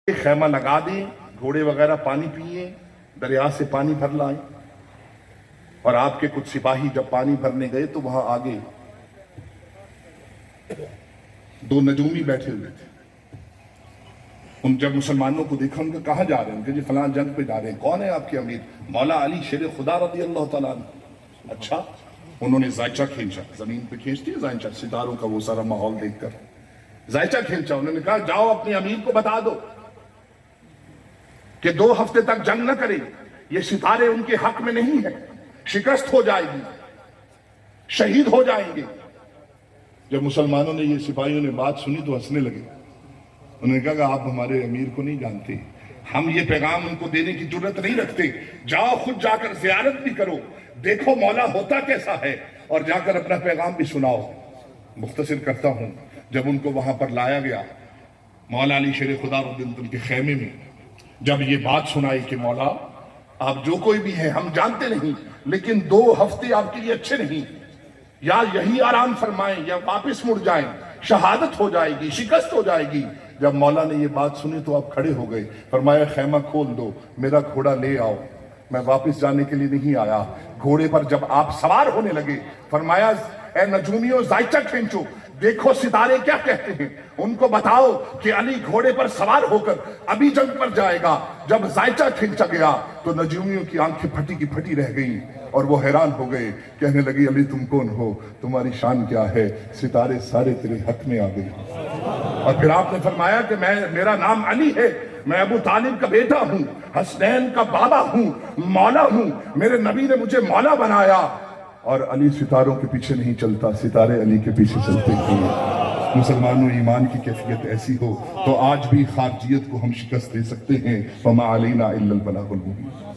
خیمہ لگا دیں، گھوڑے وغیرہ پانی پیئیں، دریا سے پانی بھر لائیں. اور آپ کے کچھ سپاہی جب پانی بھرنے گئے تو وہاں آگے دو نجومی بیٹھے ہوئے تھے. ان جب مسلمانوں کو دیکھا ان کو کہاں جا رہے ہیں؟ ان کہ جی فلان جنگ پہ جا رہے ہیں. کون ہے آپ کے امیر؟ مولا علی شیر خدا رضی اللہ تعالیٰ عنہ. اچھا. انہوں نے زائچہ کھینچا، زمین پہ کھینچتی ہے زائچہ، ستاروں کا وہ سارا ماحول دیکھ کر زائچہ کھینچا. انہوں نے کہا جاؤ اپنے امیر کو بتا دو کہ 2 ہفتے تک جنگ نہ کریں، یہ ستارے ان کے حق میں نہیں ہیں، شکست ہو جائے گی، شہید ہو جائیں گے. جب مسلمانوں نے یہ سپاہیوں نے بات سنی تو ہنسنے لگے. انہوں نے کہا کہ آپ ہمارے امیر کو نہیں جانتے، ہم یہ پیغام ان کو دینے کی جرت نہیں رکھتے. جاؤ خود جا کر زیارت بھی کرو، دیکھو مولا ہوتا کیسا ہے، اور جا کر اپنا پیغام بھی سناؤ. مختصر کرتا ہوں، جب ان کو وہاں پر لایا گیا مولا علی شیر خدا رضی اللہ عنہ کے خیمے میں، جب یہ بات سنائی کہ مولا آپ جو کوئی بھی ہیں ہم جانتے نہیں، لیکن 2 ہفتے آپ کے لیے اچھے نہیں، یا یہی آرام فرمائیں یا واپس مڑ جائیں، شہادت ہو جائے گی، شکست ہو جائے گی. جب مولا نے یہ بات سنی تو آپ کھڑے ہو گئے. فرمایا خیمہ کھول دو، میرا گھوڑا لے آؤ، میں واپس جانے کے لیے نہیں آیا. گھوڑے پر جب آپ سوار ہونے لگے فرمایا اے نجومیوں زائچہ کھینچو، دیکھو ستارے کیا کہتے ہیں، ان کو بتاؤ کہ علی گھوڑے پر سوار ہو کر ابھی جنگ پر جائے گا. جب زائچہ کھینچا گیا تو نجومیوں کی آنکھیں پھٹی کی پھٹی رہ گئیں اور وہ حیران ہو گئے. کہنے لگی علی تم کون ہو، تمہاری شان کیا ہے؟ ستارے سارے تیرے حق میں آ گئے. اور پھر آپ نے فرمایا کہ میرا نام علی ہے، میں ابو طالب کا بیٹا ہوں، حسنین کا بابا ہوں، مولا ہوں، میرے نبی نے مجھے مولا بنایا. اور علی ستاروں کے پیچھے نہیں چلتا، ستارے علی کے پیچھے چلتے ہیں. مسلمانوں ایمان کی کیفیت ایسی ہو تو آج بھی خارجیت کو ہم شکست دے سکتے ہیں. وما علینا الا البلاغ المبین.